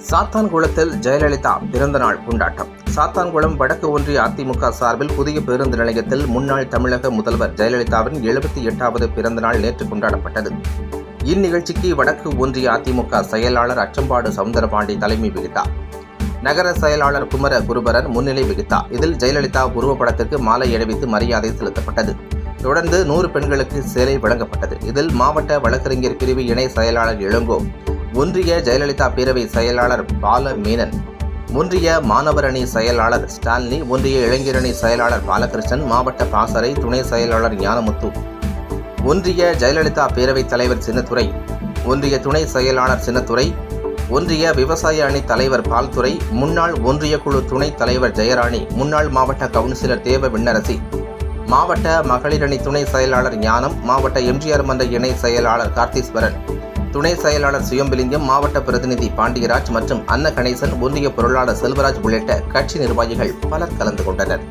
சாத்தான்குளத்தில் ஜெயலலிதா பிறந்தநாள் கொண்டாட்டம். சாத்தான்குளம் வடக்கு ஒன்றிய அதிமுக சார்பில் புதிய பேருந்து நிலையத்தில் முன்னாள் தமிழக முதல்வர் ஜெயலலிதாவின் 78வது பிறந்தநாள் நேற்று கொண்டாடப்பட்டது. இந்நிகழ்ச்சிக்கு வடக்கு ஒன்றிய அதிமுக செயலாளர் அச்சம்பாடு சவுந்தரபாண்டி தலைமை வகித்தார். நகர செயலாளர் குமர குருபரன் முன்னிலை வகித்தார். இதில் ஜெயலலிதா உருவப்படத்திற்கு மாலை அணிவித்து மரியாதை செலுத்தப்பட்டது. தொடர்ந்து 100 பெண்களுக்கு சேலை வழங்கப்பட்டது. இதில் மாவட்ட வழக்கறிஞர் பிரிவு இணை செயலாளர் இளங்கோ, ஒன்றிய ஜெயலலிதா பேரவை செயலாளர் பாலமேனன், ஒன்றிய மாணவர் அணி செயலாளர் ஸ்டான்லி, ஒன்றிய இளைஞரணி செயலாளர் பாலகிருஷ்ணன், மாவட்ட பாசறை துணை செயலாளர் ஞானமுத்து, ஒன்றிய ஜெயலலிதா பேரவைத் தலைவர் சின்னத்துரை, ஒன்றிய துணை செயலாளர் சின்னத்துரை, ஒன்றிய விவசாய அணி தலைவர் பால்துரை, முன்னாள் ஒன்றிய குழு துணைத் தலைவர் ஜெயராணி, முன்னாள் மாவட்ட கவுன்சிலர் தேவ விண்ணரசி, மாவட்ட மகளிரணி துணை செயலாளர் ஞானம், மாவட்ட எம்ஜிஆர் மன்ற இணை செயலாளர் கார்த்தீஸ்வரன், துணை செயலாளர் சுயம்பிலிங்கம், மாவட்ட பிரதிநிதி பாண்டியராஜ் மற்றும் அன்ன கணேசன், ஒன்றிய பொருளாளர் செல்வராஜ் உள்ளிட்ட கட்சி நிர்வாகிகள் பலர் கலந்து கொண்டனர்.